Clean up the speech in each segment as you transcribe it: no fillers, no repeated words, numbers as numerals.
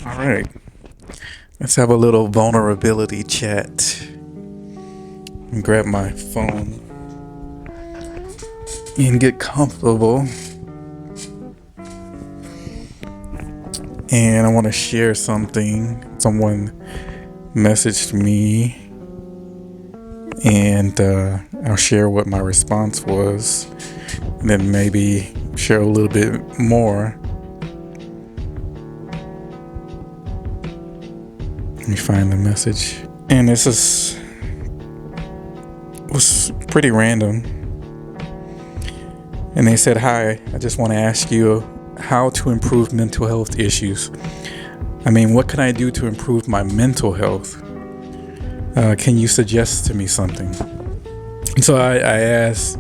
All right, let's have a little vulnerability chat. And grab my phone and get comfortable. And I want to share something. Someone messaged me, and I'll share what my response was, and then maybe share a little bit more. Let me find the message. And this was pretty random. And they said, "Hi, I just want to ask you how to improve mental health issues. I mean, what can I do to improve my mental health? Can you suggest to me something?" And so I asked,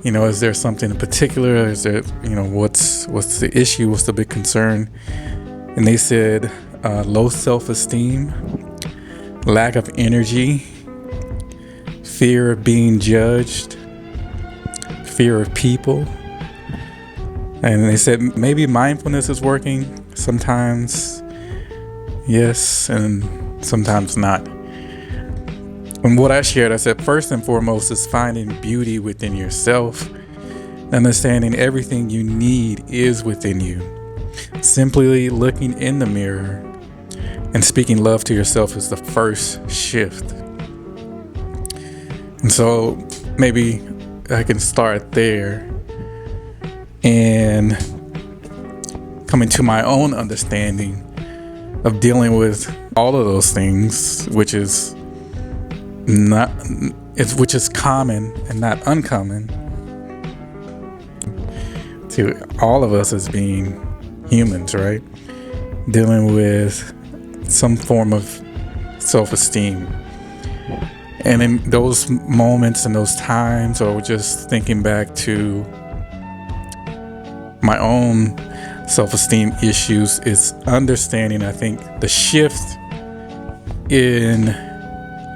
is there something in particular? Is there, what's the issue? What's the big concern? And they said, low self-esteem, lack of energy, fear of being judged, fear of people. And they said maybe mindfulness is working. Sometimes yes, and sometimes not. And what I shared, I said, first and foremost is finding beauty within yourself, understanding everything you need is within you. Simply looking in the mirror and speaking love to yourself is the first shift. And so maybe I can start there and coming to my own understanding of dealing with all of those things, which is common and not uncommon to all of us as being humans, right? Dealing with some form of self-esteem. And in those moments and those times, or just thinking back to my own self-esteem issues, is understanding, I think, the shift in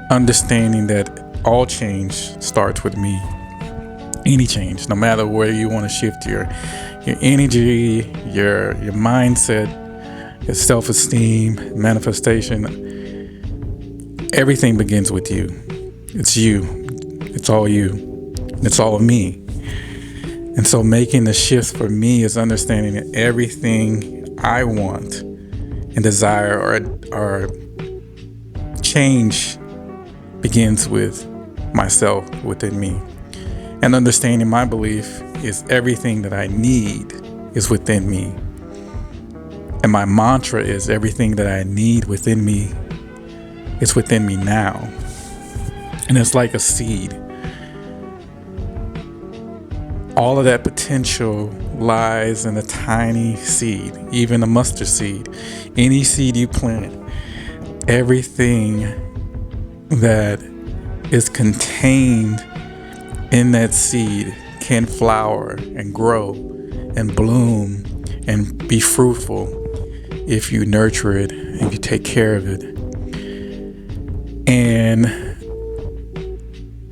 understanding that all change starts with me. Any change, no matter where you want to shift your energy, your mindset, your self-esteem, manifestation, everything begins with you. It's you. It's all you. It's all me. And so making the shift for me is understanding that everything I want and desire or change begins with myself, within me. And understanding my belief is everything that I need is within me. And my mantra is everything that I need within me is within me now. And it's like a seed. All of that potential lies in a tiny seed, even a mustard seed. Any seed you plant, everything that is contained in that seed can flower and grow and bloom and be fruitful if you nurture it and you take care of it. And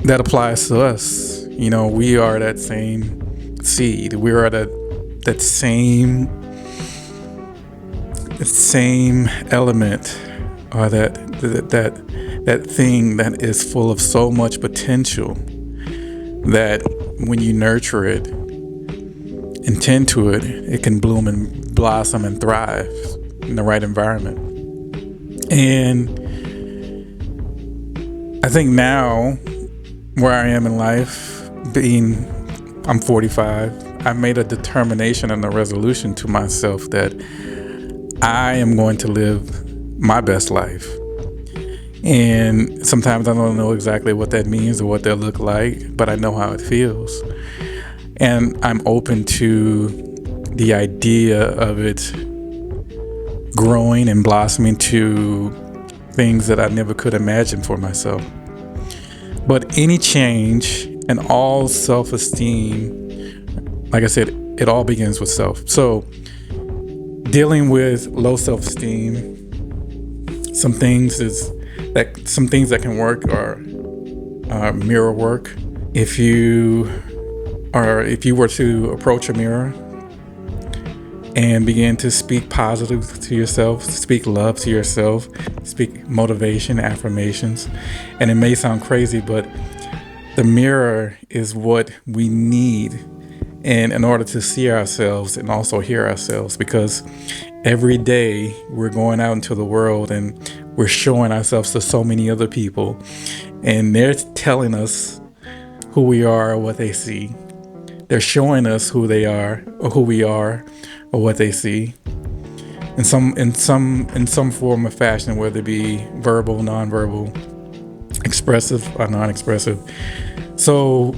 that applies to us. We are that same seed. We are that same element, or that thing that is full of so much potential that when you nurture it and tend to it, it can bloom and blossom and thrive in the right environment. And I think now, where I am in life, I'm 45, I made a determination and a resolution to myself that I am going to live my best life. And sometimes I don't know exactly what that means or what that look like, but I know how it feels. And I'm open to the idea of it growing and blossoming to things that I never could imagine for myself. But any change and all self-esteem, like I said, it all begins with self. So dealing with low self-esteem, some things that can work are mirror work. If you were to approach a mirror and begin to speak positive to yourself, speak love to yourself, speak motivation, affirmations. And it may sound crazy, but the mirror is what we need in order to see ourselves and also hear ourselves, because every day we're going out into the world and we're showing ourselves to so many other people, and they're telling us who we are or what they see. They're showing us who they are or who we are or what they see in some form or fashion, whether it be verbal, nonverbal, expressive or non-expressive. So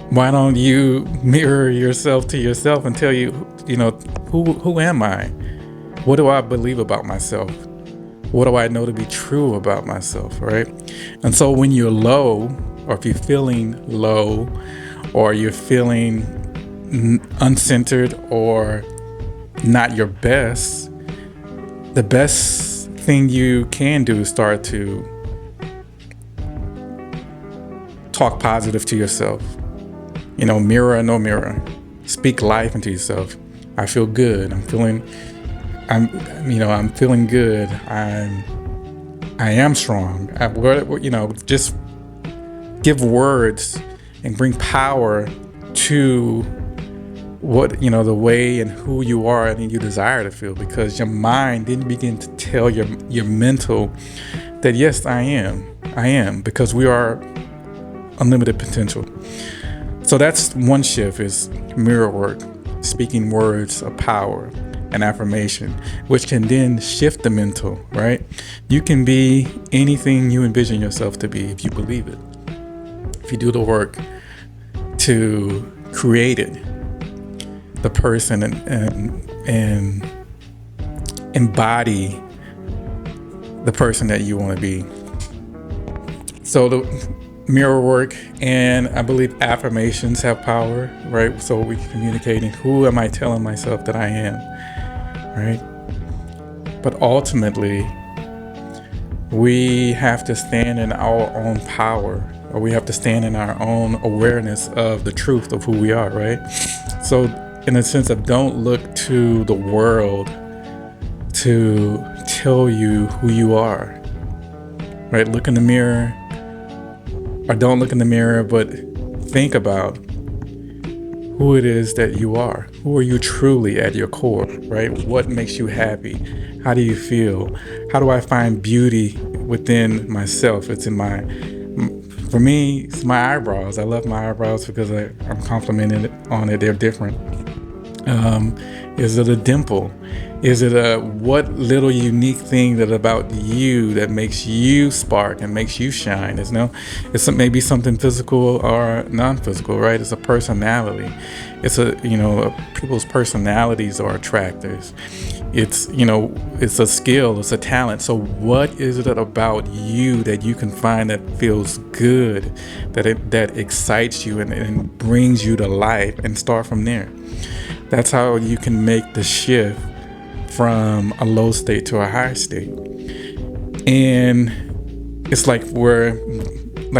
why don't you mirror yourself to yourself and tell you, who am I? What do I believe about myself? What do I know to be true about myself, right? And so when you're low, or if you're feeling low, or you're feeling uncentered or not your best, the best thing you can do is start to talk positive to yourself. Mirror or no mirror, speak life into yourself. I feel good. I'm feeling good. I am strong. Just give words and bring power to what, the way and who you are and you desire to feel, because your mind then begin to tell your mental that yes, I am, because we are unlimited potential. So that's one shift, is mirror work, speaking words of power and affirmation, which can then shift the mental, right? You can be anything you envision yourself to be if you believe it. If you do the work to create it, the person, and embody the person that you want to be. So the mirror work and I believe affirmations have power, right? So we're communicating, who am I telling myself that I am, right? But ultimately, we have to stand in our own power, or we have to stand in our own awareness of the truth of who we are, right? So in a sense of, don't look to the world to tell you who you are, right? Look in the mirror, or don't look in the mirror, but think about who it is that you are. Who are you truly at your core, right? What makes you happy? How do you feel? How do I find beauty within myself? For me, it's my eyebrows. I love my eyebrows because I'm complimented on it. They're different. Is it a dimple? Is it what little unique thing that about you that makes you spark and makes you shine? It's maybe something physical or non-physical, right? It's a personality. It's people's personalities are attractors. It's a skill, it's a talent. So what is it about you that you can find that feels good, that excites you and brings you to life, and start from there? That's how you can make the shift from a low state to a high state. And it's like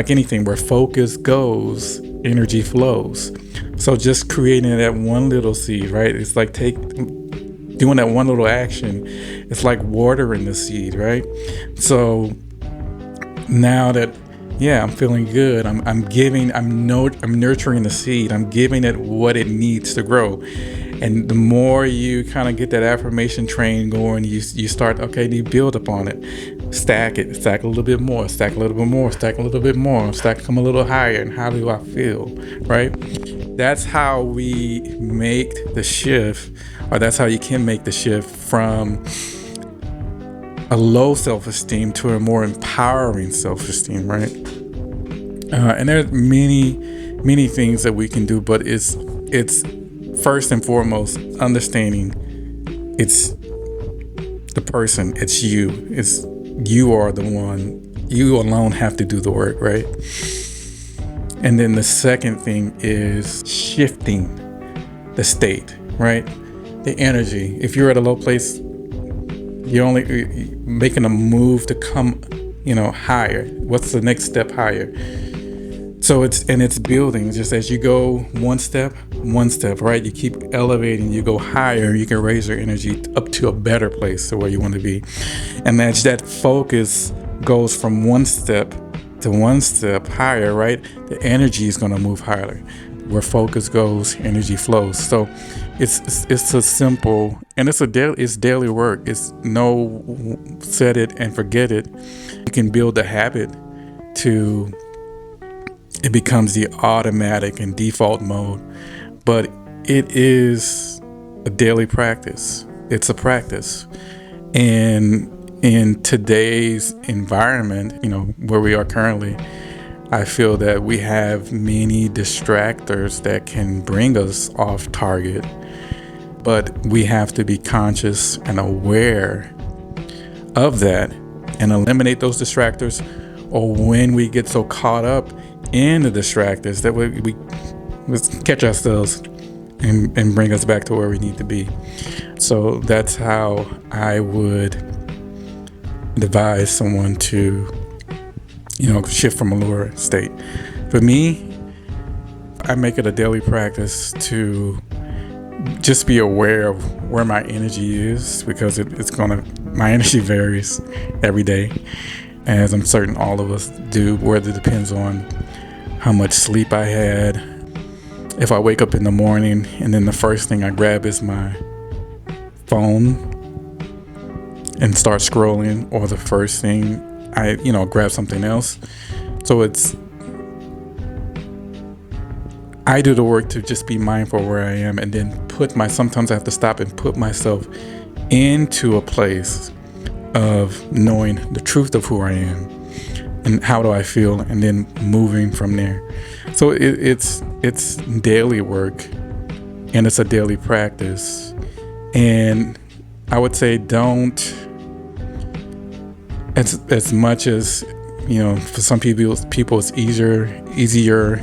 anything, where focus goes, energy flows. So just creating that one little seed, right? It's like doing that one little action. It's like watering the seed, right? So now that, I'm feeling good. I'm nurturing the seed. I'm giving it what it needs to grow. And the more you kind of get that affirmation train going, you start, you build upon it. Stack a little bit more, stack a little bit more, stack a little bit more, come a little higher. And how do I feel, right? That's how we make the shift, or that's how you can make the shift from a low self-esteem to a more empowering self-esteem, right? And there's many things that we can do, but it's first and foremost understanding it's the person, it's you. You are the one. You alone have to do the work, right? And then the second thing is shifting the state, right? The energy. If you're at a low place, you're only making a move to come, higher. What's the next step higher? So it's building. Just as you go one step, one step, right? You keep elevating, you go higher, you can raise your energy up to a better place to where you want to be. And as that focus goes from one step to one step higher, right? The energy is going to move higher. Where focus goes, energy flows. So it's a simple, and it's daily work. It's no set it and forget it. You can build a habit to it becomes the automatic and default mode, but it is a daily practice. It's a practice. And in today's environment, where we are currently, I feel that we have many distractors that can bring us off target, but we have to be conscious and aware of that and eliminate those distractors, or when we get so caught up in the distractors that we catch ourselves and bring us back to where we need to be. So that's how I would advise someone to shift from a lower state. For me, I make it a daily practice to just be aware of where my energy is, because my energy varies every day, as I'm certain all of us do, whether it depends on how much sleep I had. If I wake up in the morning and then the first thing I grab is my phone and start scrolling, or the first thing I grab something else. So I do the work to just be mindful where I am, and then sometimes I have to stop and put myself into a place of knowing the truth of who I am and how do I feel, and then moving from there. So it's daily work, and it's a daily practice. And I would say don't, as much as for some people it's easier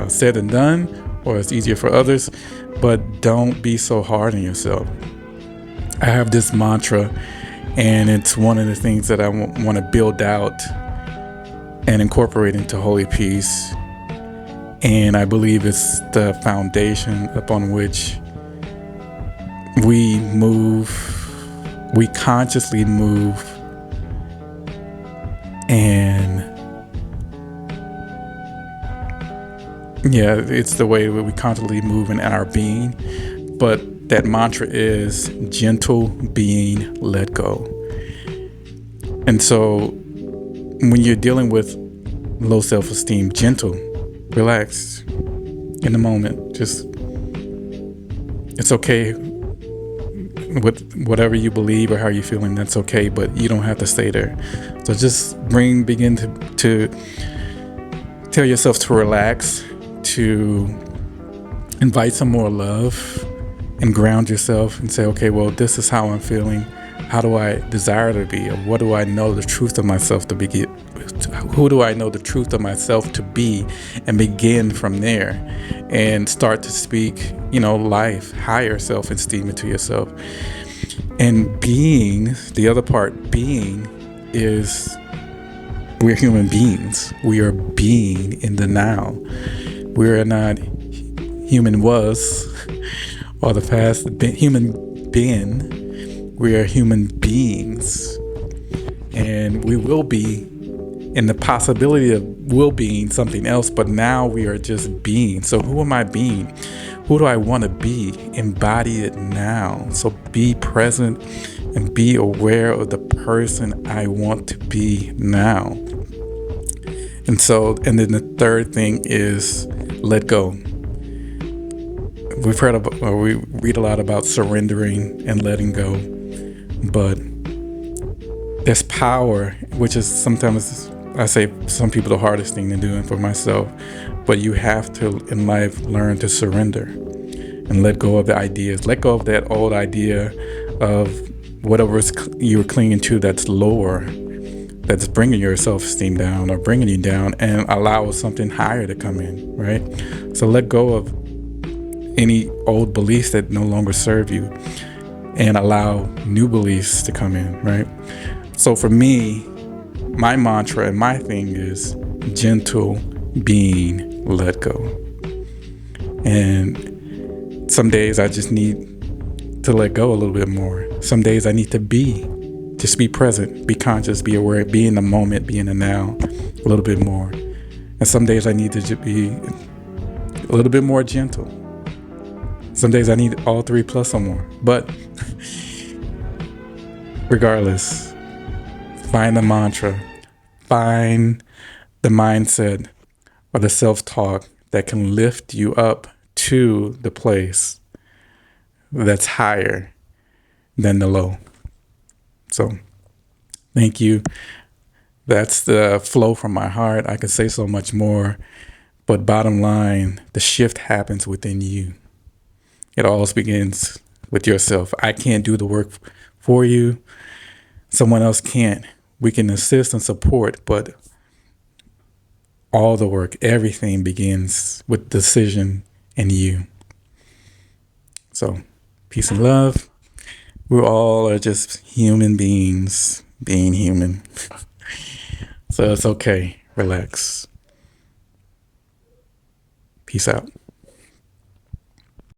said than done, or it's easier for others, but don't be so hard on yourself. I have this mantra, and it's one of the things that I want to build out and incorporate into WhollyPeace. And I believe it's the foundation upon which we consciously move, and it's the way that we constantly move in our being. But that mantra is gentle being, let go. And so when you're dealing with low self-esteem, gentle, relax in the moment. Just, it's okay with whatever you believe or how you're feeling, that's okay, but you don't have to stay there. So just begin to tell yourself to relax, to invite some more love, and ground yourself and say, okay, well, this is how I'm feeling. How do I desire to be? Or what do I know the truth of myself to be? Who do I know the truth of myself to be? And begin from there and start to speak, life, higher self-esteem into yourself. And being, the other part, being, is we're human beings. We are being in the now. We are not human was or the past human been. We are human beings, and we will be in the possibility of will being something else, but now we are just being. So who am I being? Who do I want to be? Embody it now. So be present and be aware of the person I want to be now. And then the third thing is let go. We read a lot about surrendering and letting go, but there's power, which is sometimes, I say, some people the hardest thing to do, and for myself. But you have to, in life, learn to surrender and let go of the ideas. Let go of that old idea of whatever you're clinging to that's lower, that's bringing your self-esteem down or bringing you down, and allow something higher to come in, right? So let go of any old beliefs that no longer serve you and allow new beliefs to come in, right? So for me, my mantra and my thing is gentle being, let go. And some days I just need to let go a little bit more. Some days I need to just be present, be conscious, be aware, be in the moment, be in the now a little bit more. And some days I need to just be a little bit more gentle. Some days I need all three plus some more. But regardless, find the mantra, find the mindset or the self-talk that can lift you up to the place that's higher than the low. So thank you. That's the flow from my heart. I could say so much more, but bottom line, the shift happens within you. It always begins with yourself. I can't do the work for you. Someone else can't. We can assist and support, but all the work, everything begins with decision in you. So peace and love. We all are just human beings being human. So it's okay. Relax. Peace out.